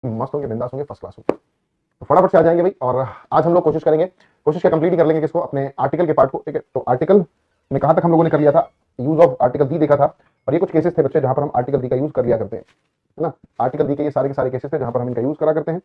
मस्त होंगे, बिंदास होंगे, फर्स्ट क्लास होंगे। तो फटाफट से आ जाएंगे भाई। और आज हम लोग कोशिश करेंगे, कोशिश क्या कंप्लीट ही कर लेंगे किसको, अपने आर्टिकल के पार्ट को। ठीक है, तो आर्टिकल में कहां तक हम लोगों ने कर लिया था, यूज ऑफ आर्टिकल दी देखा था। और ये कुछ केसेस थे बच्चे जहां पर हम आर्टिकल दी का यूज कर लिया करते हैं, है ना। आर्टिकल दी के ये सारे के सारे केसेस थे जहां पर हम इनका यूज करा करते हैं।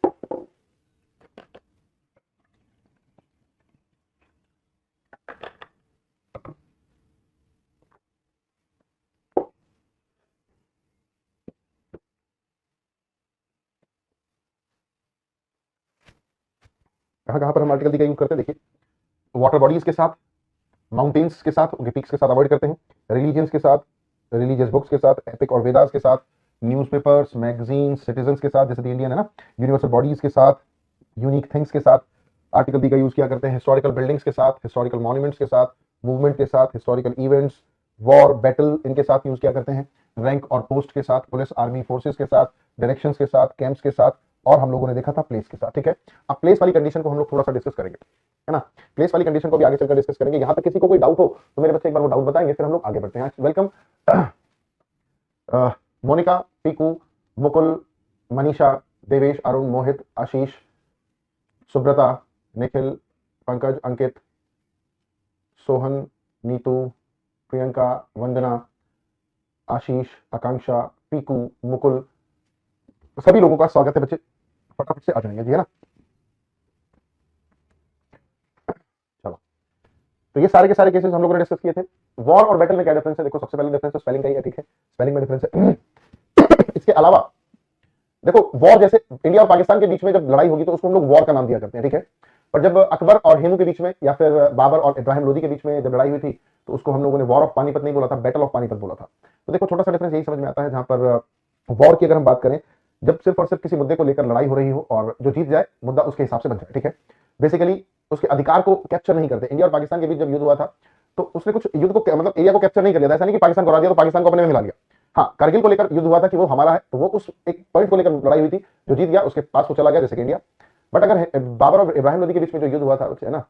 कहां कहां पर हम आर्टिकल दी का यूज करते हैं, देखिए। वाटर बॉडीज के साथ, माउंटेन्स के साथ, उनके पीक्स के साथ अवॉइड करते हैं। रिलीजियंस के साथ, रिलीजियस बुक्स के साथ, एपिक और वेदास के साथ, न्यूज़पेपर्स, मैगजीन्स, सिटीजन्स के साथ, जैसे द इंडियन है ना, यूनिवर्सल बॉडीज के साथ, यूनिक थिंग्स के साथ आर्टिकल दी का यूज किया करते हैं। हिस्टोरिकल बिल्डिंग्स के साथ, हिस्टोरिकल मॉन्यूमेंट्स के साथ, मूवमेंट के साथ, हिस्टोरिकल इवेंट्स, वॉर बैटल, इनके साथ यूज किया करते हैं। रैंक और पोस्ट के साथ, पुलिस आर्मी फोर्सेस के साथ, डायरेक्शंस के साथ, कैंप्स के साथ, और हम लोगों ने देखा था प्लेस के साथ। ठीक है, अब प्लेस वाली कंडीशन को हम लोग थोड़ा सा डिस्कस करेंगे, है ना। प्लेस वाली कंडीशन को भी आगे चलकर डिस्कस करेंगे। यहाँ पे किसी को कोई डाउट हो तो मेरे बच्चे एक बार वो डाउट बताएंगे, फिर हम लोग आगे बढ़ते हैं। वेलकम मोनिका, पीकू, मुकुल, मनीषा, देवेश, अरुण, मोहित, आशीष, सुब्रता, निखिल, पंकज, अंकित, सोहन, नीतू, प्रियंका, वंदना, आशीष, आकांक्षा, पीकू, मुकुल, सभी लोगों का स्वागत है बच्चे। फटाफट से आ जाएंगे जी, है ना। चलो, तो ये सारे के सारे केसेस हम लोगों ने डिस्कस किए थे। वॉर और बैटल में क्या डिफरेंस है, देखो सबसे पहले डिफरेंस स्पेलिंग का ही है। ठीक है, स्पेलिंग में डिफरेंस है। इसके अलावा देखो, वॉर जैसे इंडिया और पाकिस्तान के बीच में जब लड़ाई होगी तो उसको हम लोग वॉर का नाम दिया करते हैं। ठीक है, पर जब अकबर और हेमू के बीच में, या फिर बाबर और इब्राहिम लोदी के बीच में जब लड़ाई हुई थी, तो उसको हम लोगों ने वॉर ऑफ पानीपत नहीं बोला था, बैटल ऑफ पानीपत बोला था। तो देखो, छोटा सा डिफरेंस यही समझ में आता है, जहां पर वॉर की अगर हम बात करें, जब सिर्फ और सिर्फ किसी मुद्दे को लेकर लड़ाई हो रही हो और जो जीत जाए मुद्दा उसके हिसाब से बन जाए। ठीक है, बेसिकली उसके अधिकार को कैप्चर नहीं करते। इंडिया और पाकिस्तान के बीच जब युद्ध हुआ था, तो उसने कुछ युद्ध को मतलब एरिया को कैप्चर नहीं कर लिया था। ऐसा नहीं कि पाकिस्तान को हरा दिया तो पाकिस्तान को अपने में मिला लिया। हाँ, कारगिल को लेकर युद्ध हुआ था कि वो हमारा है, तो वो उस एक पॉइंट को लेकर लड़ाई हुई थी। जो जीत गया उसके पास वो चला गया, जैसे कि इंडिया। बट अगर बाबर और इब्राहिम लोदी के बीच में जो युद्ध हुआ था, है ना,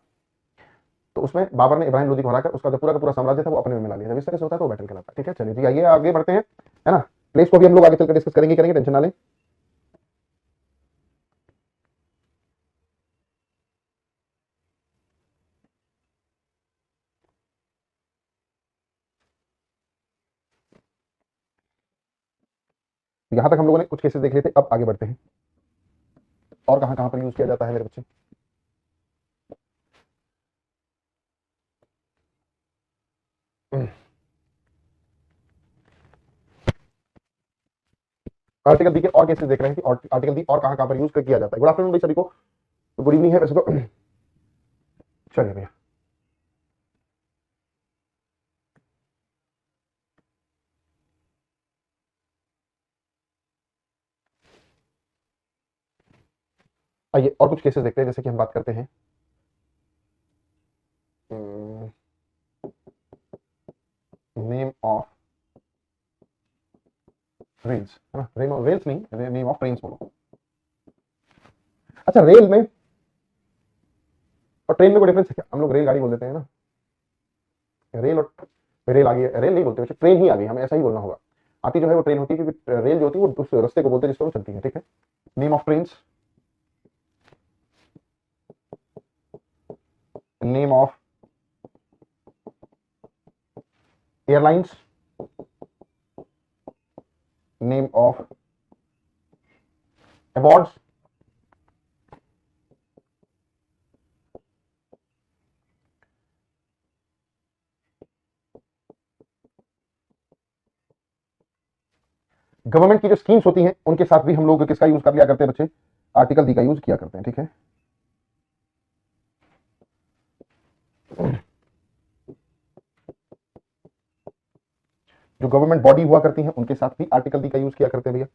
तो उसमें बाबर ने इब्राहिम लोदी को हराकर उसका जो पूरा का पूरा साम्राज्य था वो अपने में मिला लिया। जब इस तरह से होता है तो वो बैटल कहलाता है। ठीक है, चलिए जी, आइए आगे बढ़ते हैं, है ना। प्लेस को भी हम लोग आगे चलकर डिस्कस करेंगे, टेंशन ना लें। यहां तक हम लोगों ने कुछ केसेस देख लिए थे, अब आगे बढ़ते हैं। और कहां कहां पर यूज किया जाता है मेरे बच्चे। आर्टिकल दी के और केसेस देख रहे हैं कि और आर्टिकल दी और कहां कहां पर यूज किया जाता है। गुड आफ्टरनून भाई सभी को, गुड इवनिंग है वैसे तो। चलिए भैया, आइए और कुछ केसेस देखते हैं। जैसे कि हम बात करते हैं नेम ऑफ रेल्स, है ना। नेम ऑफ रेल्स नहीं, नेम ऑफ ट्रेन्स बोलो। अच्छा, रेल में और ट्रेन में कोई डिफरेंस है क्या? हम लोग रेलगाड़ी बोल देते हैं ना, रेल और रेल आ गई है, रेल नहीं बोलते, वैसे ट्रेन ही आ गई, हमें ऐसा ही बोलना होगा। आती जो है वो ट्रेन होती है, क्योंकि रेल जो होती है वो उस रास्ते को बोलते हैं जिस पर वो चलती है। ठीक है, name of trains, name of airlines, name of awards, government की जो स्कीम्स होती हैं उनके साथ भी हम लोग किसका यूज कर लिया करते हैं बच्चे, आर्टिकल दी का यूज किया करते हैं। ठीक है, जो गवर्नमेंट बॉडी हुआ करती है उनके साथ भी आर्टिकल दी का यूज किया करते हैं भैया।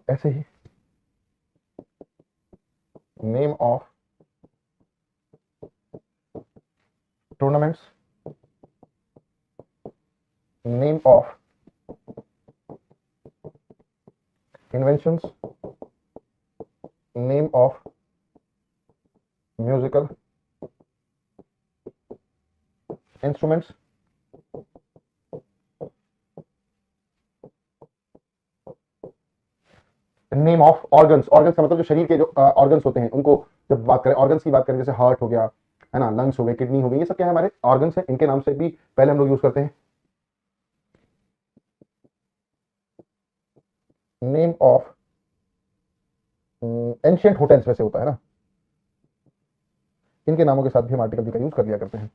ऐसे ही name of tournaments, name of inventions, name of musical instruments, name of organs, organs का मतलब जो शरीर के जो ऑर्गन्स होते हैं उनको जब बात करें, ऑर्गन्स की बात करें, जैसे हार्ट हो गया, है ना, लंग्स हो गए, किडनी हो गई, ये सब क्या है हमारे ऑर्गन्स है, इनके नाम से भी पहले हम लोग यूज करते हैं। नेम ऑफ एंशियंट होटल्स वैसे होता है ना, इनके नामों के साथ भी हम आर्टिकल दी का यूज कर लिया करते हैं।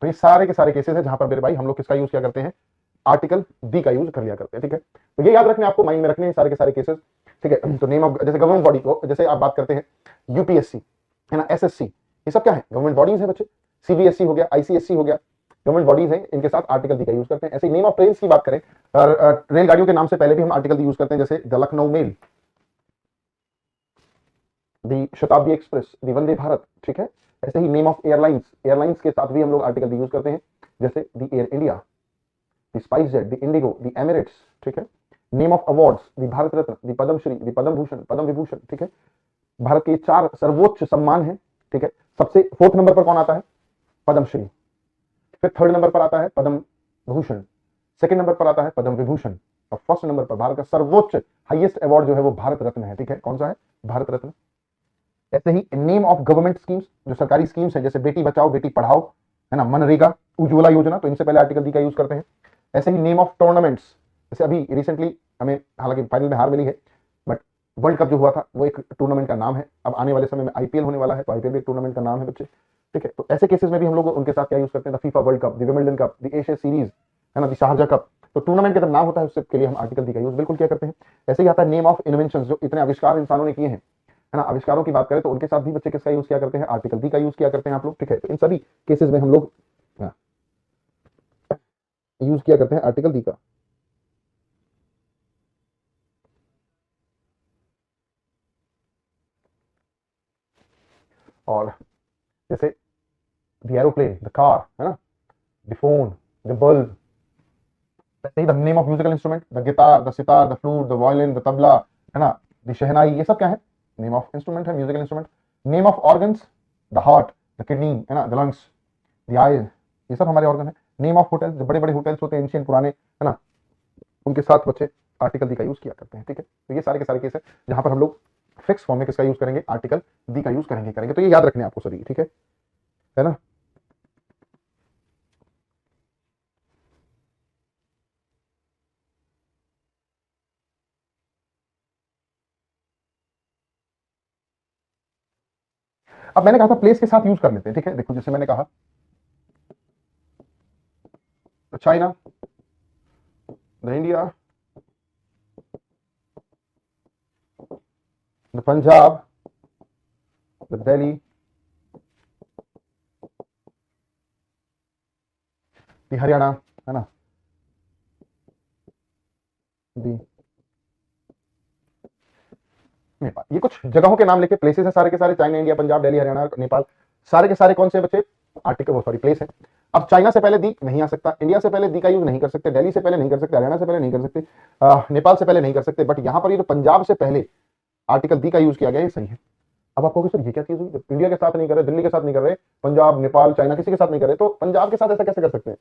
तो ये सारे के सारे केसेस हैं जहां पर मेरे भाई हम लोग किसका यूज किया करते हैं, आर्टिकल दी का यूज कर लिया करते हैं। ठीक है, तो ये याद रखने, आपको माइंड में रखने हैं सारे के सारे केसेस। ठीक है, तो नेम ऑफ, जैसे गवर्नमेंट बॉडी को, जैसे आप बात करते हैं यूपीएससी, है ना, एसएससी, ये सब क्या है, गवर्नमेंट बॉडीज है बच्चे। सीबीएसई हो गया, आईसीएससी हो गया, गवर्नमेंट बॉडीज हैं, इनके साथ आर्टिकल दी का यूज करते हैं। ऐसे नेम ऑफ ट्रेन की बात करें, रेलगाड़ियों के नाम से पहले भी हम आर्टिकल दी यूज करते हैं, जैसे द लखनऊ मेल, दी शताब्दी एक्सप्रेस, दी वंदे भारत। ठीक है, ऐसे ही नेम ऑफ एयरलाइंस, एयरलाइंस के साथ भी हम लोग आर्टिकल दी यूज करते हैं, जैसे दी एयर इंडिया, दी स्पाइस जेट, दी इंडिगो, दी एमिरेट्स। ठीक है, नेम ऑफ अवार्ड्स, दी भारत रत्न, दी पद्मश्री, दी पद्म भूषण, पद्म विभूषण। ठीक है, भारत के 4 सर्वोच्च सम्मान है। ठीक है, सबसे 4th नंबर पर कौन आता है, पद्मश्री, फिर 3rd नंबर पर आता है पद्म भूषण, 2nd नंबर पर आता है पद्म विभूषण, और 1st नंबर पर भारत का सर्वोच्च हाईएस्ट अवार्ड जो है वो भारत रत्न है। ठीक है, कौन सा है, भारत रत्न। ऐसे ही नेम ऑफ गवर्नमेंट स्कीम्स, जो सरकारी स्कीम्स है, जैसे बेटी बचाओ बेटी पढ़ाओ, है ना, मनरेगा, उज्ज्वला योजना, तो इनसे पहले आर्टिकल दी का यूज करते हैं। ऐसे ही नेम ऑफ टूर्नामेंट्स, जैसे अभी रिसेंटली हमें हालांकि फाइनल में हार मिली है, बट वर्ल्ड कप जो हुआ था वो एक टूर्नामेंट का नाम है। अब आने वाले समय में आईपीएल होने वाला है, तो आईपीएल भी एक टूर्नामेंट का नाम है बच्चे। ठीक है, तो ऐसे केसेस में भी हम लोग उनके साथ क्या यूज करते हैं, FIFA world cup, Wimbledon cup, the Asia series, है ना, द शारजा कप। तो टूर्नामेंट का जब नाम होता है उसके लिए हम आर्टिकल दी का यूज बिल्कुल क्या करते हैं। ऐसे ही आता है नेम ऑफ इन्वेंशन, जो इतने आविष्कार इंसानों ने किए हैं, है ना, आविष्कारों की बात करें तो उनके साथ भी बच्चे किसका यूज किया करते हैं, आर्टिकल दी का यूज किया करते हैं आप लोग। ठीक है, तो इन सभी केसेस में हम लोग यूज किया करते हैं आर्टिकल दी का। और जैसे द एरोप्लेन, द कार, है ना, द फोन, द बल्ब, वैसे ही the name of musical instrument, the guitar, the sitar, the flute, the violin, the tabla, है ना, द शहनाई, ये सब क्या है, नेम ऑफ इंस्ट्रूमेंट है, musical instrument. Name of organs, the heart, the kidney, है ना, द लंग्स, द आईज, ये सब हमारे ऑर्गन है। नेम ऑफ होटल्स, जो बड़े बड़े होटल्स होते हैं एंशियंट पुराने, है ना, उनके साथ बच्चे आर्टिकल दी का यूज किया करते हैं। ठीक है, तो ये सारे के सारे केस है जहां पर हम लोग फिक्स फॉर्म में किसका यूज करेंगे, आर्टिकल दी का यूज करेंगे। तो ये याद रखने आपको सभी। ठीक है ना। अब मैंने कहा था प्लेस के साथ यूज कर लेते हैं। ठीक है, देखो जैसे मैंने कहा China, the India, the Punjab, the Delhi, the Haryana, है ना, दी नेपाल। ये कुछ जगहों के नाम लेके प्लेसेस है सारे के सारे, चाइना, इंडिया, पंजाब, दिल्ली, हरियाणा, नेपाल, सारे के सारे कौन से बच्चे, आर्टिकल, सॉरी प्लेस है। अब चाइना से पहले दी नहीं आ सकता, इंडिया से पहले दी का यूज नहीं कर सकते, दिल्ली से पहले नहीं कर सकते, हरियाणा से पहले नहीं कर सकते, नेपाल से पहले नहीं कर सकते, बट यहां पर ये जो पंजाब से पहले आर्टिकल दी का यूज किया गया ये सही है। अब आपको सर ये क्या चीज हुई, जब इंडिया के साथ नहीं कर रहे, दिल्ली के साथ नहीं कर रहे, पंजाब, नेपाल, चाइना किसी के साथ नहीं कर रहे, तो पंजाब के साथ ऐसा कैसे कर सकते हैं।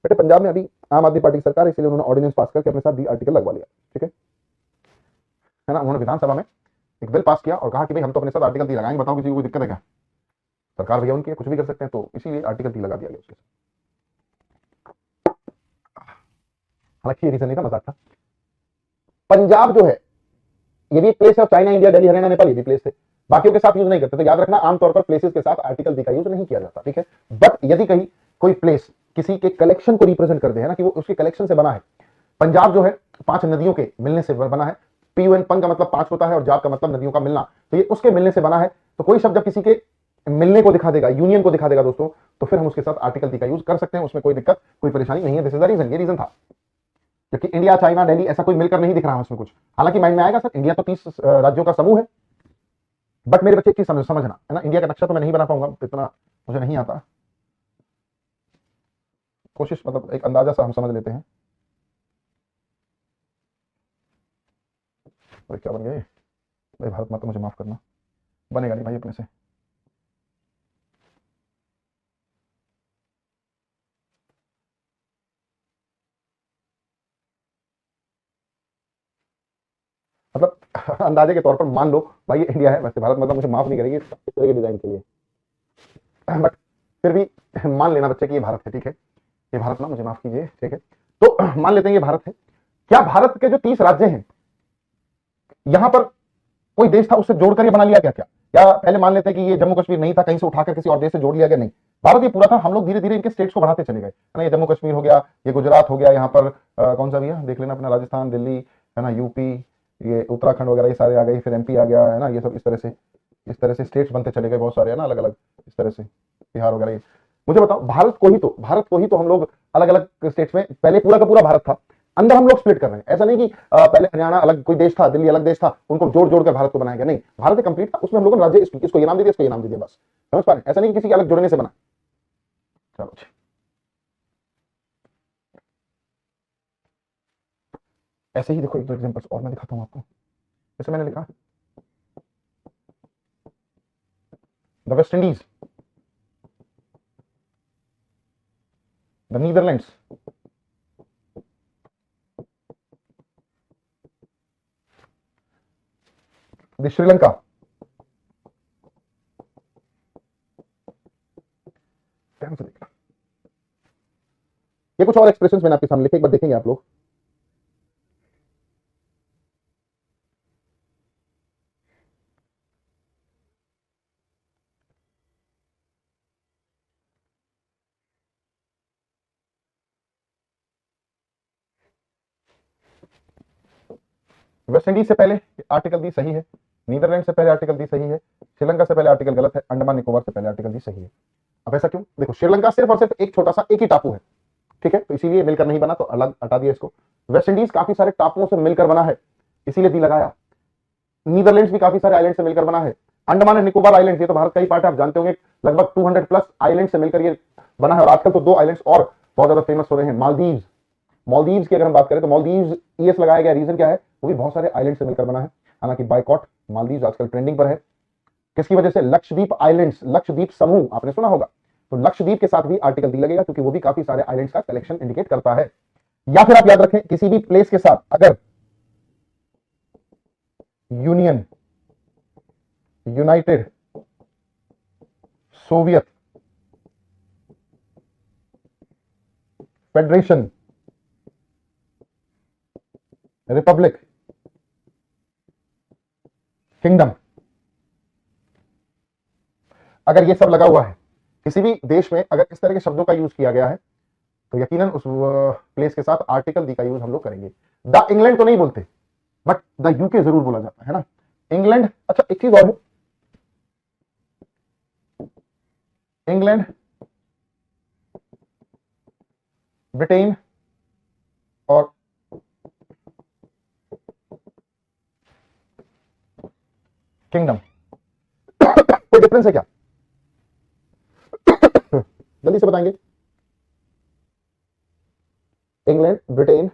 बेटे पंजाब में अभी आम आदमी पार्टी की सरकार है, इसलिए उन्होंने ऑर्डिनेंस पास करके अपने साथ दी आर्टिकल लगवा लिया। ठीक है ना, उन्होंने विधानसभा में एक बिल पास किया और कहा कि भाई हम तो अपने साथ आर्टिकल दी लगाएंगे, बताओ किसी को कोई दिक्कत है क्या, सरकार भैया उनकी कुछ भी कर सकते हैं, तो इसीलिए आर्टिकल दी लगा दिया गया उसके साथ। हालांकि ये रीजन नहीं था, मजाक था। पंजाब जो है ये भी प्लेस है, चाइना, इंडिया, दिल्ली, हरियाणा, नेपाल ये भी प्लेस है, बाकियों के साथ यूज नहीं करते। तो याद रखना आमतौर पर प्लेसेस के साथ आर्टिकल दी का यूज नहीं किया जाता। ठीक है, बट यदि कहीं कोई प्लेस किसी के कलेक्शन को रिप्रेजेंट कर दे, है ना, कि वो उसके कलेक्शन से बना है। पंजाब जो है 5 नदियों के मिलने से बना है, पीयूएन पंग का मतलब 5 होता है और जाब का मतलब नदियों का मिलना, तो ये उसके मिलने से बना है। तो कोई शब्द जब किसी के मिलने को दिखा देगा, यूनियन को दिखा देगा दोस्तों, तो फिर हम उसके साथ आर्टिकल दी का यूज कर सकते हैं, उसमें कोई दिक्कत कोई परेशानी नहीं है। दिस इज द रीजन, ये रीजन था, क्योंकि इंडिया, चाइना, दिल्ली ऐसा कोई मिलकर नहीं दिख रहा है उसमें कुछ। हालांकि माइंड में आएगा सर इंडिया तो 30 राज्यों का समूह है, बट मेरे बच्चे एक चीज समझना, है ना, इंडिया का नक्शा तो मैं नहीं बना पाऊंगा, इतना मुझे नहीं आता, कोशिश मतलब एक अंदाजा सा हम समझ लेते हैं। और क्या बन गए, भाई भारत माता मुझे माफ करना, बनेगा नहीं भाई अपने से। मतलब अंदाजे के तौर पर मान लो भाई ये इंडिया है, वैसे भारत माता मुझे माफ नहीं करेगी इस तरह के डिजाइन के लिए, बट फिर भी मान लेना बच्चे कि ये भारत है, ठीक है, ये भारत ना, मुझे माफ कीजिए, ठीक है। तो मान लेते हैं ये भारत है। क्या भारत के जो 30 राज्य हैं, यहां पर कोई देश था उससे जोड़कर ये बना लिया गया क्या? या पहले मान लेते हैं कि ये जम्मू कश्मीर नहीं था, कहीं से उठाकर किसी और देश से जोड़ लिया गया? नहीं, भारत ये पूरा था। हम लोग धीरे धीरे इनके स्टेट्स को बढ़ाते चले गए, है ना। ये जम्मू कश्मीर हो गया, ये गुजरात हो गया, यहाँ पर कौन सा भैया देख लेना अपना, राजस्थान, दिल्ली, है ना, यूपी, ये उत्तराखंड वगैरह, ये सारे आ गए, फिर एमपी आ गया, है ना। ये सब इस तरह से स्टेट्स बनते चले गए, बहुत सारे, है ना, अलग अलग इस तरह से, बिहार वगैरह ये। मुझे बताओ, भारत को ही तो हम लोग अलग अलग स्टेट्स में, पहले पूरा का पूरा भारत था, अंदर हम लोग स्प्लिट कर रहे हैं। ऐसा नहीं कि पहले हरियाणा अलग कोई देश था, दिल्ली अलग देश था, उनको जोड़ जोड़ कर भारत को बनाया गया, नहीं, भारत कंप्लीट था, उसमें हम लोगों ने राज्य इसको ये नाम दे दिया, इसको ये नाम दे दिया, बस। समझ पा रहे हैं? ऐसा नहीं कि किसी के अलग जोड़ने से बना। चलो जी। ऐसे ही देखो एक दो एग्जांपल्स और मैं दिखाता हूं आपको। जैसे मैंने लिखा the West Indies, the Netherlands, the Sri Lanka, ध्यान से देखना। ये कुछ और एक्सप्रेशंस मैंने आपके सामने लिखे, एक बार देखेंगे आप लोग। वेस्ट इंडीज से पहले आर्टिकल दी सही है, नीदरलैंड से पहले आर्टिकल दी सही है, श्रीलंका से पहले आर्टिकल गलत है, अंडमान निकोबार से पहले आर्टिकल दी सही है। अब ऐसा क्यों? देखो, श्रीलंका सिर्फ और सिर्फ एक छोटा सा एक ही टापू है, ठीक है, तो इसीलिए मिलकर नहीं बना, तो अलग हटा दिया इसको। वेस्ट इंडीज काफी सारे टापुओं से मिलकर बना है, इसीलिए दी लगाया। नीदरलैंड्स भी काफी सारे आइलैंड से मिलकर बना है। अंडमान एंड निकोबार आइलैंड, ये तो भारत का ही पार्ट है, आप जानते होंगे, लगभग 200 प्लस आइलैंड से मिलकर ये बना है। और आजकल तो 2 आइलैंड्स और बहुत ज्यादा फेमस हो रहे हैं, मालदीव। मालदीव्स की अगर हम बात करें तो मालदीव्स ईएस लगाया गया, रीजन क्या है? वो भी बहुत सारे आइलैंड से मिलकर बना है। हालांकि बाइकॉट मालदीव्स आजकल ट्रेंडिंग पर है, किसकी वजह से? लक्षद्वीप आइलैंड्स, लक्षद्वीप समूह आपने सुना होगा, तो लक्षद्वीप के साथ भी आर्टिकल डी लगेगा, क्योंकि वो भी काफी सारे आइलैंड्स का कलेक्शन इंडिकेट करता है। या फिर आप याद रखें, किसी भी प्लेस के साथ अगर union, United, Soviet, federation, Republic, kingdom, अगर ये सब लगा हुआ है किसी भी देश में, अगर इस तरह के शब्दों का यूज किया गया है, तो यकीनन उस प्लेस के साथ आर्टिकल दी का यूज हम लोग करेंगे। द इंग्लैंड तो नहीं बोलते, बट द यूके जरूर बोला जाता है ना, इंग्लैंड। अच्छा, एक चीज और है, इंग्लैंड, ब्रिटेन और किंगडम, कोई डिफरेंस है क्या? जल्दी से बताएंगे। इंग्लैंड, ब्रिटेन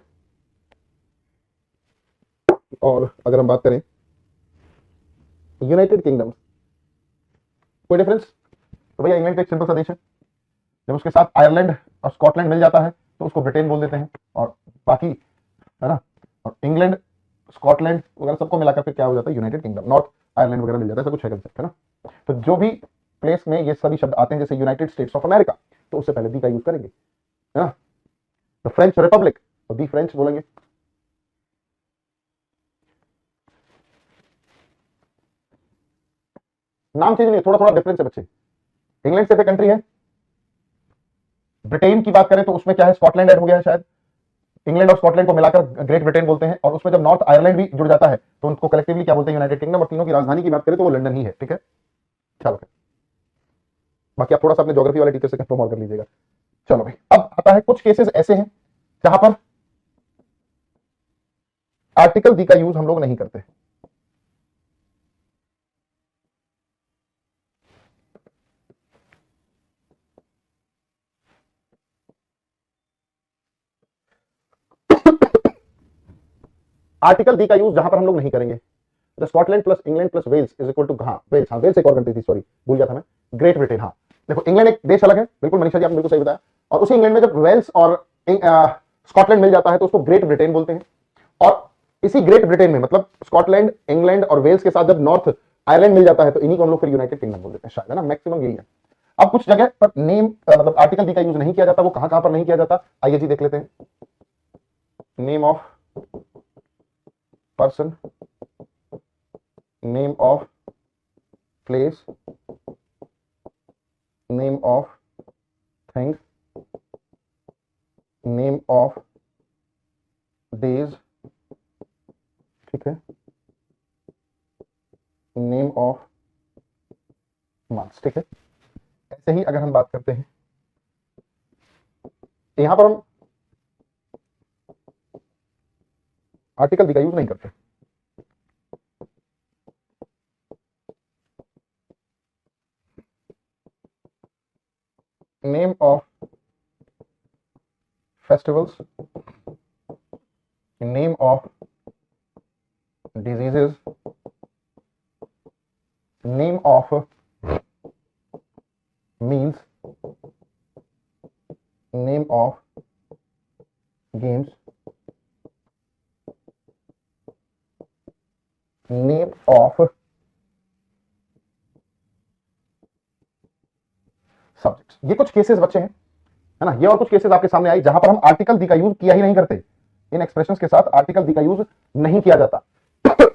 और अगर हम बात करें यूनाइटेड किंगडम, कोई डिफरेंस? तो भैया इंग्लैंड तो एक सिंपल सा देश है, जब उसके साथ आयरलैंड और स्कॉटलैंड मिल जाता है तो उसको ब्रिटेन बोल देते हैं, और बाकी, है ना, और इंग्लैंड, स्कॉटलैंड वगैरह सबको मिलाकर फिर क्या हो जाता है? United kingdom. नॉर्थ आयरलैंड वगैरह मिल जाता है, ऐसा कुछ है कंसेप्ट, है ना। तो जो भी प्लेस में ये सभी शब्द आते हैं, जैसे यूनाइटेड स्टेट्स ऑफ अमेरिका, तो उससे पहले दी का यूज करेंगे, है ना। द फ्रेंच रिपब्लिक, तो दी फ्रेंच बोलेंगे। नाम चेंज नहीं, थोड़ा थोड़ा डिफरेंस है बच्चे। इंग्लैंड सिर्फ एक कंट्री है, ब्रिटेन की बात करें तो उसमें क्या है? स्कॉटलैंड ऐड हो गया है शायद, इंग्लैंड और स्कॉटलैंड को मिलाकर ग्रेट ब्रिटेन बोलते हैं, और उसमें जब नॉर्थ आयरलैंड भी जुड़ जाता है तो उनको कलेक्टिवली क्या बोलते हैं? United kingdom. और तीनों की राजधानी की बात करें तो वो लंदन ही है, ठीक है। चलो, बाकी आप थोड़ा सा अपने ज्योग्राफी वाले टीचर से कंफर्म और कर लीजिएगा। चलो भाई, अब आता है कुछ केसेस ऐसे हैं जहां पर आर्टिकल दी का यूज हम लोग नहीं करते। आर्टिकल दी का यूज जहां पर हम लोग नहीं करेंगे, the Scotland plus England plus Wales is equal to, हाँ वेल्स, हाँ वेल्स एक और कंट्री थी, सॉरी भूल गया था मैं, ग्रेट ब्रिटेन। हाँ देखो इंग्लैंड एक देश अलग है, बिल्कुल मनीषा जी आपने बिल्कुल सही बताया। और उसी इंग्लैंड में जब वेल्स और स्कॉटलैंड मिल जाता है तो उसको ग्रेट ब्रिटेन बोलते हैं। और इसी ग्रेट ब्रिटेन में मतलब स्कॉटलैंड, इंग्लैंड और वेल्स के साथ जब नॉर्थ आयरलैंड मिल जाता है तो इन्हीं को हम लोग फिर यूनाइटेड किंगडम बोल देते हैं, शायद है ना, मैक्सिमम यही है। अब कुछ जगह पर नेम मतलब आर्टिकल डी का यूज नहीं किया जाता, वो कहां कहां पर नहीं किया जाता, आइए जी देख लेते हैं। Name of person, name of place, name of thing, name of days, ठीक है, नेम ऑफ मंथ्स, ठीक है। ऐसे ही अगर हम बात करते हैं, यहां पर हम आर्टिकल डी का यूज नहीं करते। Name of festivals, name of diseases, name of meals, name of games, name of subjects. ये कुछ केसेस बच्चे हैं, है ना, ये और कुछ केसेस आपके सामने आई जहां पर हम आर्टिकल दी का यूज किया ही नहीं करते। इन एक्सप्रेशंस के साथ आर्टिकल दी का यूज नहीं किया जाता।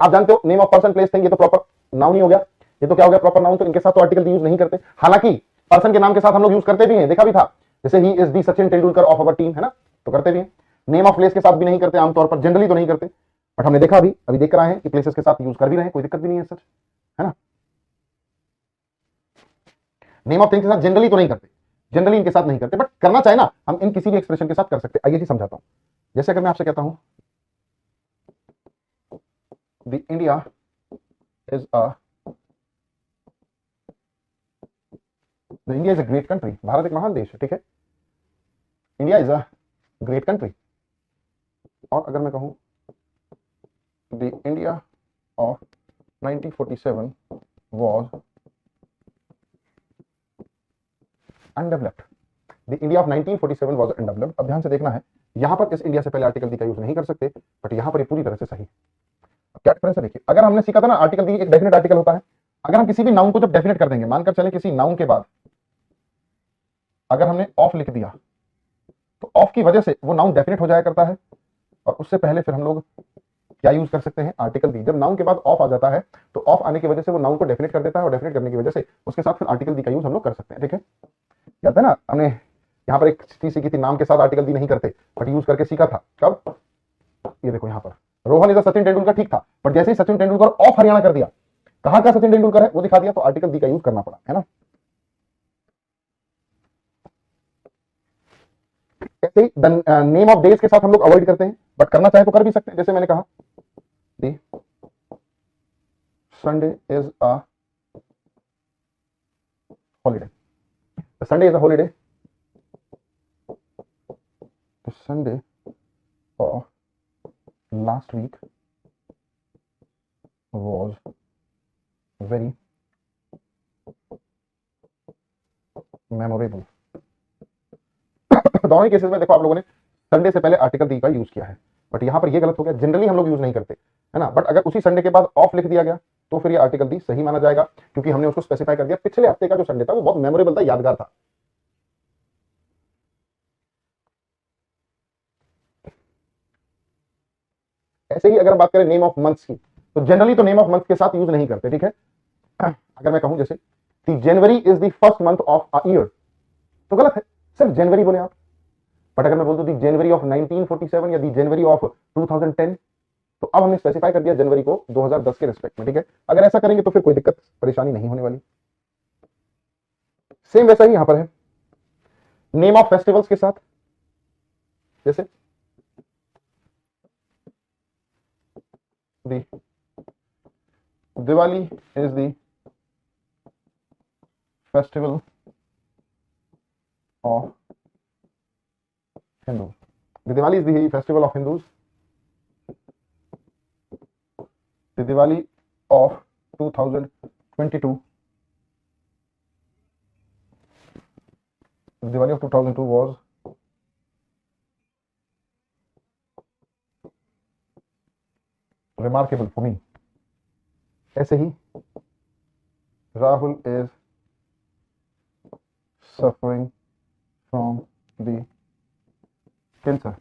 आप जानते हो name of person place thing, ये तो प्रॉपर नाउन ही हो गया, ये तो क्या हो गया, प्रॉपर नाउन, तो इनके साथ तो आर्टिकल दी यूज नहीं करते। हालांकि पर्सन के नाम के साथ हम लोग यूज करते भी हैं, देखा भी था, जैसे he is the Sachin Tendulkar of our team, है ना, तो करते भी हैं। नेम ऑफ प्लेस के साथ भी नहीं करते आमतौर पर, जनरली तो नहीं करते, बट हमने देखा अभी देख रहे हैं कि प्लेसेस के साथ यूज कर भी रहे हैं, कोई दिक्कत भी नहीं है सच, है ना। नेम ऑफ थिंग के साथ जनरली तो नहीं करते, जनरली इनके साथ नहीं करते, बट करना चाहे ना हम इन किसी भी एक्सप्रेशन के साथ कर सकते हैं। आइए जी समझाता हूं। जैसे अगर मैं आपसे कहता हूं the India is a India is a great country, Bharat एक महान देश है, ठीक है, India is a great country. और अगर मैं कहूं the India of 1947 was undeveloped, the India of 1947 was undeveloped. अब ध्यान से देखना है, यहां पर इस इंडिया से पहले आर्टिकल दी का यूज नहीं कर सकते, बट यहां पर ये पूरी तरह से सही। क्या डिफरेंस है देखिए, अगर हमने सीखा था ना आर्टिकल दी एक डेफिनेट आर्टिकल होता है, अगर हम किसी भी नाउन को जब डेफिनेट कर देंगे, मानकर चले किसी नाउन के बाद अगर हमने ऑफ लिख दिया तो ऑफ की वजह से वो नाउन डेफिनेट हो जाया करता है, और उससे पहले फिर हम लोग क्या यूज कर सकते हैं, आर्टिकल दी। जब नाउन के बाद ऑफ आ जाता है तो ऑफ आने की वजह से वो नाउन को डेफिनेट कर देता है, और डेफिनेट करने की वजह से उसके साथ फिर आर्टिकल दी का यूज हम लोग कर सकते हैं, ठीक है। याद है ना, हमने यहाँ पर एक चीज सीखी थी, नाम के साथ आर्टिकल दी नहीं करते बट यूज करके सीखा था, कब, ये देखो यहाँ पर रोहन इज सचिन तेंदुलकर, ठीक था, बट जैसे ही सचिन तेंदुलकर ऑफ हरियाणा कर दिया, कहां का सचिन तेंदुलकर है वो दिखा दिया, तो आर्टिकल दी का यूज करना पड़ा, है ना। ऐसे ही नेम ऑफ डेज के साथ हम लोग अवॉइड करते हैं, बट करना चाहे तो कर भी सकते हैं। जैसे मैंने कहा Sunday is a holiday, Sunday is a holiday, Sunday of last week was very memorable। दोनों ही केसेस में देखो आप लोगों ने संडे से पहले आर्टिकल दी का यूज किया है, बट यहां पर ये गलत हो गया, जनरली हम लोग यूज नहीं करते, है ना, बट अगर उसी संडे के बाद ऑफ लिख दिया गया तो फिर ये आर्टिकल दी सही माना जाएगा, क्योंकि हमने उसको स्पेसिफाई कर दिया। पिछले हफ्ते का जो संडे था वो बहुत मेमोरेबल था, यादगार था। ऐसे ही अगर हम बात करें नेम ऑफ मंथ्स की, तो जनरली तो नेम ऑफ मंथ के साथ यूज नहीं करते, ठीक है। अगर मैं कहूं जैसे जनवरी is the first month of a year, तो गलत है, सिर्फ जनवरी बोले आप। बट अगर मैं बोल दूं दी जनवरी ऑफ 1947 या दी जनवरी ऑफ 2010, तो अब हमने स्पेसिफाई कर दिया जनवरी को 2010 के रिस्पेक्ट में, ठीक है। अगर ऐसा करेंगे तो फिर कोई दिक्कत परेशानी नहीं होने वाली। सेम वैसा ही यहां पर है नेम ऑफ फेस्टिवल्स के साथ, जैसे the Diwali is the festival of Hindus, Diwali is the festival of Hindus, Diwali of 2022, Diwali of 2002 was remarkable for me. ऐसे ही Rahul is suffering from the cancer.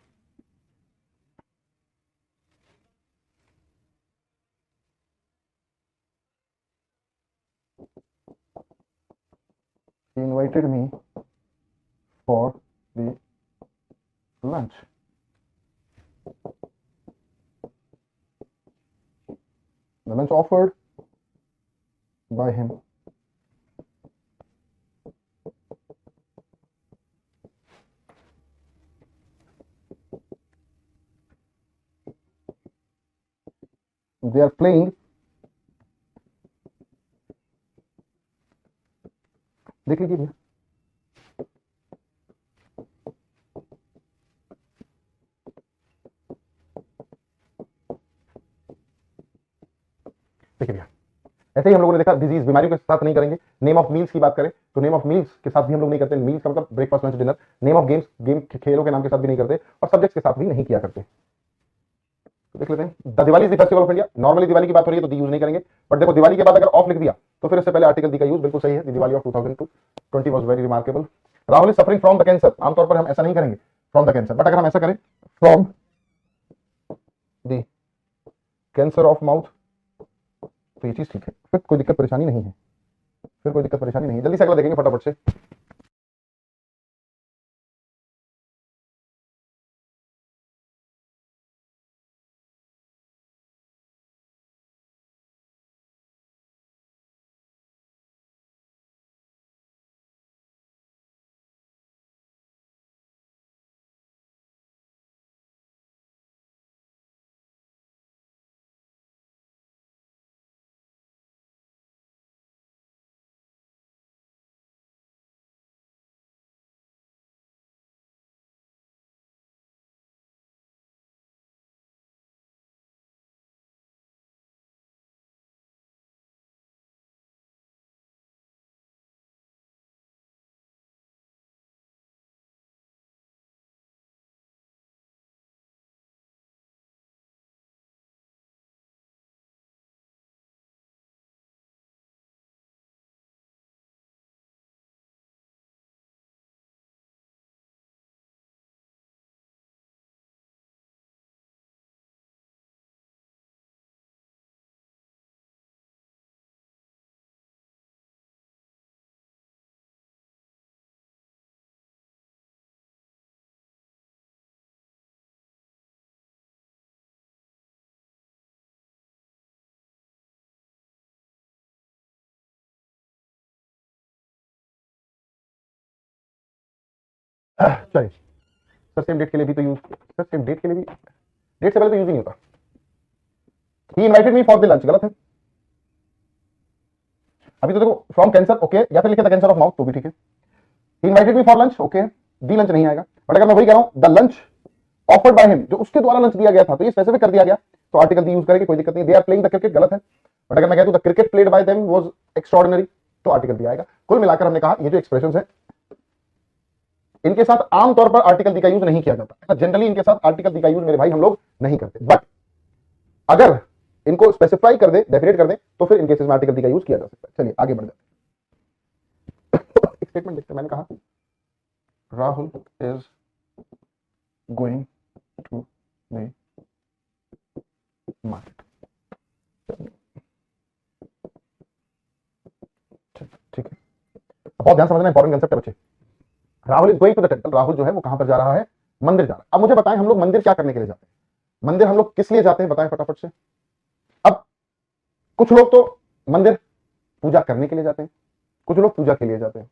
He invited me for the lunch. The lunch offered by him they are playing, देख लीजिए भैया, देखिए भैया, ऐसे ही हम लोगों ने देखा डिजीज बीमारियों के साथ नहीं करेंगे। नेम ऑफ मील्स की बात करें तो नेम ऑफ मील्स के साथ भी हम लोग नहीं करते। मील्स का मतलब breakfast lunch dinner. Name of games, game खेलों के नाम के साथ भी नहीं करते और सब्जेक्ट्स के साथ भी नहीं किया करते। तो देख लेते हैं, the Diwali is the festival of India. Normally Diwali की बात हो रही है तो दी यूज नहीं करेंगे, बट देखो दिवाली के बाद अगर ऑफ लिख दिया तो फिर इससे पहले आर्टिकल दी का यूज बिल्कुल सही है। The Diwali of 2020 was very remarkable. Rahul is suffering from the cancer. आमतौर पर हम ऐसा नहीं करेंगे फ्रॉम द कैंसर, बट अगर हम ऐसा करें from the cancer of mouth तो ये चीज ठीक है, फिर कोई दिक्कत परेशानी नहीं है, फिर कोई दिक्कत परेशानी नहीं है। जल्दी से अगला देखेंगे फटाफट से। चलिए सर, सेम डेट के लिए भी तो यूज, सर सेम डेट के लिए भी, डेट से पहले तो यूज ही नहीं होता। He invited me for the lunch, गलत है। अभी तो देखो फ्रॉम कैंसर ओके, या फिर लिखे द कैंसर ऑफ माउथ तो भी ठीक है। He invited me for lunch okay, the lunch नहीं आएगा। बट अगर मैं वही कह रहा हूं the lunch offered by him, जो उसके द्वारा लंच दिया गया था, तो ये स्पेसिफिक कर दिया गया, तो आर्टिकल दी यूज करेंगे, कोई दिक्कत नहीं। They are playing the cricket, गलत है। बट अगर मैं कहता हूं the cricket played by them was extraordinary, तो आर्टिकल दी आएगा। कुल मिलाकर हमने कहा ये जो एक्सप्रेशंस है इनके साथ आमतौर पर आर्टिकल दी का यूज नहीं किया जाता। जनरली इनके साथ आर्टिकल दी का यूज मेरे भाई हम लोग नहीं करते, बट अगर इनको स्पेसिफाई कर दे, डेफिनेट कर दे, तो फिर इन केसेस में आर्टिकल दी का यूज किया जा सकता है। चलिए आगे बढ़ जाते हैं। एक स्टेटमेंट देखते हैं। मैंने कहा Rahul is going to the market. ठीक है, बहुत ध्यान समझना, इंपॉर्टेंट कंसेप्ट है बच्चे। Rahul is going to the temple. Rahul जो है वो कहां पर जा रहा है? मंदिर जा रहा है। अब मुझे बताएं हम लोग मंदिर क्या करने के लिए जाते हैं? मंदिर हम लोग किस लिए जाते हैं बताएं फटाफट से। अब कुछ लोग तो मंदिर पूजा करने के लिए जाते हैं, कुछ लोग पूजा के लिए जाते हैं।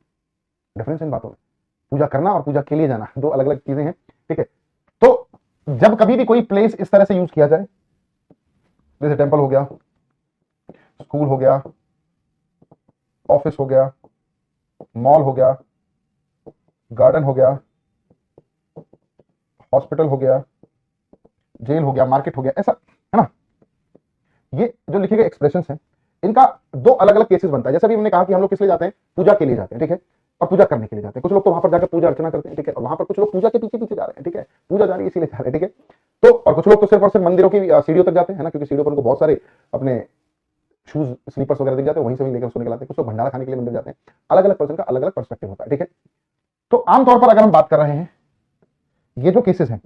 डिफरेंस इन बातों में, पूजा करना और पूजा के लिए जाना दो अलग अलग चीजें हैं, ठीक है। तो जब कभी भी कोई प्लेस इस तरह से यूज किया जाए, जैसे टेंपल हो गया, स्कूल हो गया, ऑफिस हो गया, मॉल हो गया, गार्डन हो गया, हॉस्पिटल हो गया, जेल हो गया, मार्केट हो गया, ऐसा है ना। ये जो लिखे गए एक्सप्रेशन हैं इनका दो अलग अलग केसेस बनता है। जैसे अभी हमने कहा कि हम लोग किस लिए जाते हैं, पूजा के लिए जाते हैं, ठीक है, और पूजा करने के लिए जाते हैं। कुछ लोग तो वहां पर जाकर पूजा अर्चना करते हैं, ठीक है, और वहां पर कुछ लोग पूजा के पीछे पीछे जा रहे हैं, ठीक है, पूजा जा रही है इसीलिए जा रहे हैं, ठीक है। तो और कुछ लोग तो सिर्फ और सिर्फ मंदिरों की सीढ़ियों तक जाते हैं, है ना, क्योंकि सीढ़ियों पर उनको बहुत सारे अपने शूज स्लीपर्स वगैरह दिख जाते हैं, वहीं से वहीं लेकर सोने के लाते हैं। कुछ लोग भंडारा खाने के लिए मंदिर जाते हैं। अलग अलग पर्सन का अलग अलग पर्सपेक्टिव होता है, ठीक है। तो आमतौर पर अगर हम बात कर रहे हैं, ये जो केसेस हैं,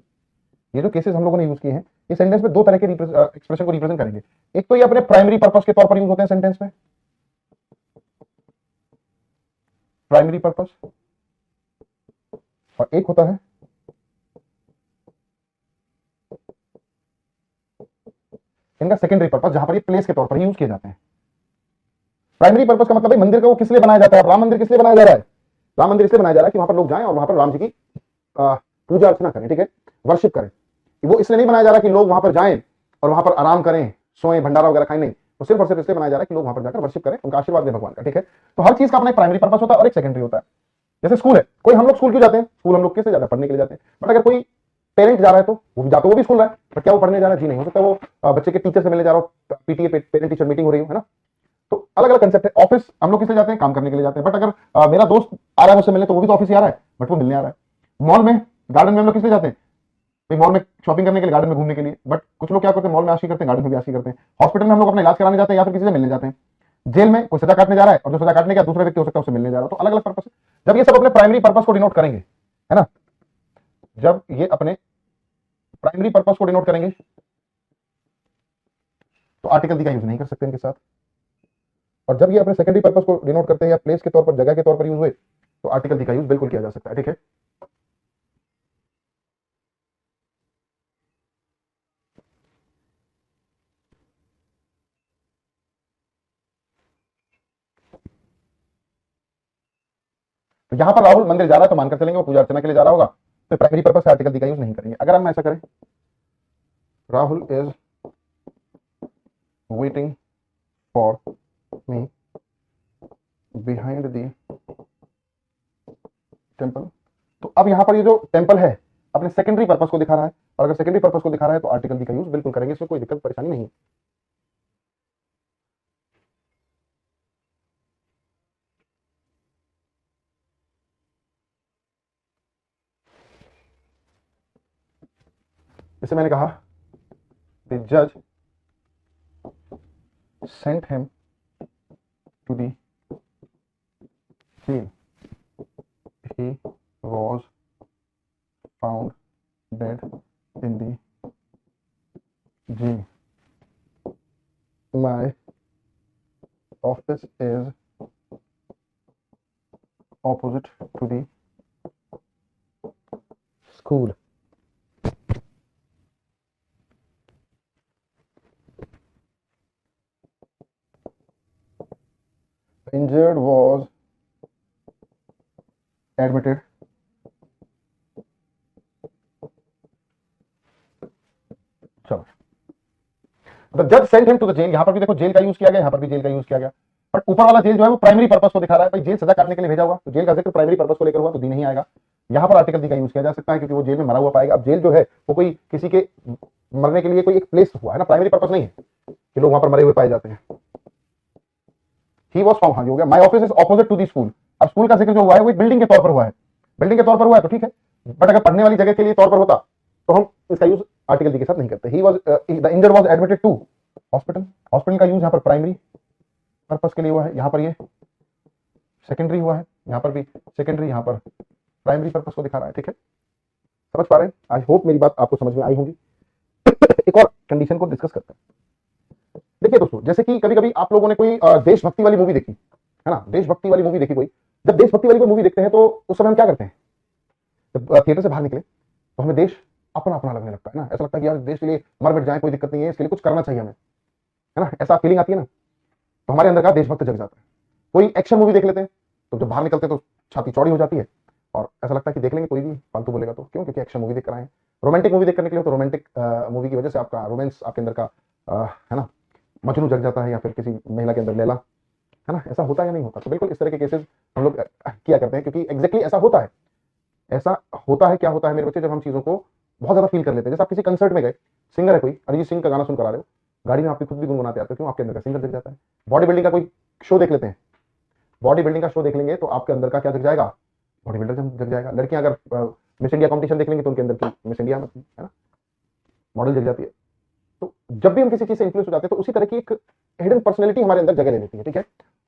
ये जो केसेस हम लोगों ने यूज किए हैं, ये सेंटेंस में दो तरह के एक्सप्रेशन को रिप्रेजेंट करेंगे। एक तो ये अपने प्राइमरी पर्पस के तौर पर यूज होते हैं सेंटेंस में, प्राइमरी पर्पस, और एक होता है इनका सेकेंडरी पर्पस, जहां पर ये प्लेस के तौर पर यूज किए जाते हैं। प्राइमरी पर्पस का मतलब है मंदिर को किस लिए बनाया जाता है। राम मंदिर किस लिए बनाया जा रहा है? राम मंदिर इसलिए बनाया जा रहा है कि वहां पर लोग जाएं और वहां पर राम जी की पूजा अर्चना करें, ठीक है, वर्शिप करें। वो इसलिए नहीं बनाया जा रहा कि लोग वहां पर जाएं और वहां पर आराम करें, सोएं, भंडारा वगैरह खाएं, नहीं, वो सिर्फ और सिर्फ इसलिए बनाया जा रहा है कि लोग वहां पर जाकर वर्शिप करें, उनका आशीर्वाद दें भगवान का, ठीक है। तो हर चीज का अपना एक प्राइमरी पर्पस होता है और एक सेकेंडरी होता है। जैसे स्कूल है, कोई हम लोग स्कूल क्यों जाते हैं? स्कूल हम लोग किससे जाते हैं? पढ़ने के लिए जाते हैं। बट अगर कोई पेरेंट जा रहा है तो वो भी जाता है, वो भी स्कूल रहा है, बट क्या वो पढ़ने जा रहा है? जी नहीं, हो सकता है वो बच्चे के टीचर से मिलने जा रहा हो, पीटीए पेरेंट टीचर मीटिंग हो रही हो, है ना। तो अलग अलग कंसेप्ट है। ऑफिस हम लोग किस लिए जाते हैं? काम करने के लिए जाते हैं। बट अगर मेरा दोस्त आ रहा है मुझसे मिलने, तो वो भी तो ऑफिस ही आ रहा है, बट वो मिलने आ रहा है। मॉल में, गार्डन में हम लोग किस लिए जाते हैं? भाई मॉल में शॉपिंग करने के लिए, गार्डन में घूमने के लिए। बट कुछ लोग क्या करते हैं? मॉल में आशी करते हैं, गार्डन में भी आशी करते हैं। हॉस्पिटल में हम लोग अपना इलाज कराने जाते हैं या फिर किसी से मिलने जाते हैं। जेल में कोई सजा काटने जा रहा है और जो सजा काटने का दूसरा व्यक्ति हो सकता है उससे मिलने जा रहा है। तो अलग अलग पर्पस है। जब ये सब अपने प्राइमरी पर्पस को डिनोट करेंगे, है ना, जब ये अपने प्राइमरी पर्पस को डिनोट करेंगे तो आर्टिकल दी का यूज नहीं कर सकते इनके साथ। और जब ये अपने सेकेंडरी पर्पस को डिनोट करते हैं या प्लेस के तौर पर, जगह के तौर पर यूज हुए, तो आर्टिकल दी का यूज बिल्कुल किया जा सकता है, ठीक है। तो यहां पर राहुल मंदिर जा रहा है तो मानकर चलेंगे वो पूजा अर्चना के लिए जा रहा होगा, तो प्राइमरी पर्पस से आर्टिकल दी का यूज नहीं करेंगे। अगर हम ऐसा करें, Rahul is waiting for me behind the temple, तो अब यहां पर ये जो टेम्पल है अपने सेकेंडरी पर्पस को दिखा रहा है, और अगर सेकेंडरी पर्पस को दिखा रहा है तो आर्टिकल दी का यूज बिल्कुल करेंगे, इसमें कोई दिक्कत परेशानी नहीं है। जैसे मैंने कहा, द जज sent him to the jail, he was found dead in the jail. My office is opposite to the school. The injured was admitted चलो, द जज sent him to the jail, यहां पर भी देखो जेल का use किया गया, यहां पर भी जेल का यूज किया गया। बट ऊपर वाला जेल जो है वो प्राइमरी पर्पस को दिखा रहा है। भाई जेल सजा काटने के लिए भेजा हुआ, तो जेल का जिक्र प्राइमरी पर्पस को लेकर हुआ तो दी नहीं आएगा। यहां पर आर्टिकल दी का यूज किया जा सकता है क्योंकि वो जेल में मरा हुआ पाएगा। अब जेल जो है वो कोई किसी के मरने के लिए कोई एक प्लेस हुआ है ना, प्राइमरी पर्पस नहीं है कि लोग वहां पर मरे हुए पाए जाते हैं। ही वॉज फाउंड, हाँ हो गया। My office is opposite to the school, अब स्कूल का जिक्र जो हुआ है वो एक बिल्डिंग के तौर पर हुआ है, बिल्डिंग के तौर पर हुआ है तो ठीक है। बट अगर पढ़ने वाली जगह के लिए तौर पर होता तो हम इसका यूज आर्टिकल दी के साथ नहीं करते। He was the injured was admitted to hospital, hospital का यूज यहाँ पर प्राइमरी पर्पस के लिए हुआ है, यहाँ पर ये सेकेंडरी हुआ है, यहाँ पर भी सेकेंडरी, यहाँ पर प्राइमरी पर्पस को दिखा रहा है, ठीक है। समझ पा रहे हैं? आई होप मेरी बात आपको समझ में आई होगी। एक और कंडीशन को डिस्कस करते हैं। देखिए दोस्तों, जैसे कि कभी कभी आप लोगों ने कोई देशभक्ति वाली मूवी देखी है ना, देशभक्ति वाली मूवी देखी कोई, जब देशभक्ति वाली कोई मूवी देखते हैं तो उस समय हम क्या करते हैं? जब थिएटर से बाहर निकले तो हमें देश अपना अपना लगने लगता है ना, ऐसा लगता है कि यार देश के लिए मर मिट जाए कोई दिक्कत नहीं है, इसके लिए कुछ करना चाहिए हमें, है ना, ऐसा फीलिंग आती है ना। तो हमारे अंदर का देशभक्त जग जाता है। कोई एक्शन मूवी देख लेते हैं तो जब बाहर निकलते हैं तो छाती चौड़ी हो जाती है और ऐसा लगता है कि देख लेंगे, कोई भी फालतू बोलेगा तो क्यों, क्योंकि एक्शन मूवी देख कर आए हैं। रोमांटिक मूवी देख करने के लिए तो रोमांटिक मूवी की वजह से आपका रोमांस, आपके अंदर का है ना, मजनू जग जाता है, या फिर किसी महिला के अंदर लैला, है ना, ऐसा होता है या नहीं होता? तो बिल्कुल इस तरह के केसेस हम लोग किया करते हैं क्योंकि एग्जैक्टली ऐसा होता है। ऐसा होता है, क्या होता है मेरे बच्चे, जब हम चीजों को बहुत ज्यादा फील कर लेते हैं। जैसे आप किसी कंसर्ट में गए, सिंगर है कोई, अरिजीत सिंह का गाना सुन कर आ रहे हो, गाड़ी में आपकी खुद भी गुनगुनाते आते हो, क्यों? आपके अंदर का सिंगर जग जाता है। बॉडी बिल्डिंग का कोई शो देख लेते हैं, बॉडी बिल्डिंग का शो देख लेंगे तो आपके अंदर का क्या जग जाएगा? बॉडी बिल्डर जग जाएगा। लड़कियां अगर मिस इंडिया कंपटीशन देख लेंगे तो उनके अंदर की मिस इंडिया है ना, मॉडल जग जाती है। तो जब भी हम किसी चीज से इन्फ्लुएंस हो जाते हैं तो उसी तरह की एक हिडन पर्सनैलिटी हमारे अंदर जगह ले लेती है, ठीक है।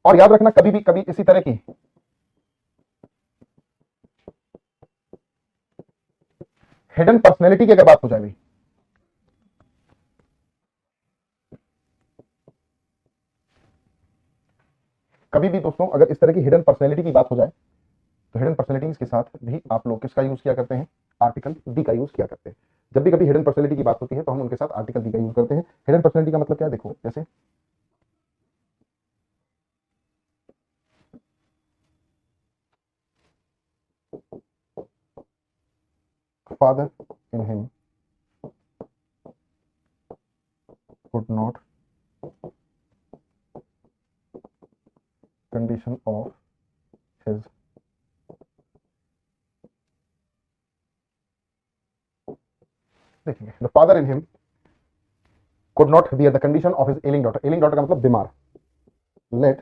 और याद रखना, कभी भी कभी इसी तरह की हिडन पर्सनैलिटी की अगर बात हो जाए भी, कभी भी दोस्तों अगर इस तरह की हिडन पर्सनैलिटी की बात हो जाए तो हिडन पर्सनैलिटीज के साथ भी आप लोग किसका यूज किया करते हैं? आर्टिकल दी का यूज किया करते हैं। जब भी कभी हिडन पर्सनैलिटी की बात होती है तो हम उनके साथ आर्टिकल दी का यूज करते हैं। हिडन पर्सनैलिटी का मतलब क्या है? देखो, जैसे father in him could not condition of his देखेंगे, the father in him could not bear the condition of his ailing daughter. ailing daughter का मतलब बीमार। let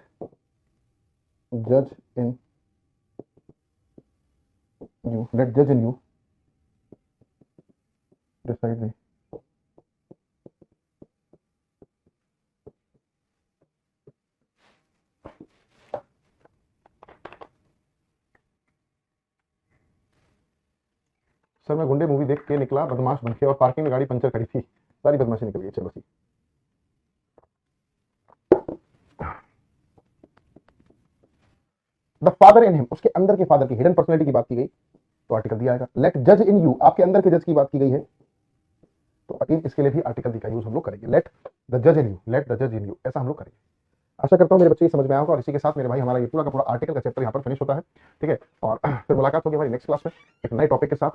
judge in let judge in you decide the sir मैं गुंडे movie देख के निकला बदमाश बन के और पार्किंग में गाड़ी पंचर खड़ी थी, सारी बदमाशी निकल गई। चलो सी, द फादर इन हिम, उसके अंदर के फादर की हिडन पर्सनैलिटी की बात की गई तो आर्टिकल दिया आएगा। लेट जज इन यू, आपके अंदर के जज की बात की गई है तो अगेन इसके लिए भी आर्टिकल दी का यूज हम लोग करेंगे। लेट द जज इन यू, लेट द जज इन यू, ऐसा हम लोग करेंगे। आशा करता हूँ मेरे बच्चे ये समझ में आया होगा। और इसी के साथ मेरे भाई हमारा ये पूरा का पूरा आर्टिकल का चैप्टर यहाँ पर फिनिश होता है, ठीक है। और फिर मुलाकात होगी हमारी नेक्स्ट क्लास में एक नए टॉपिक के साथ।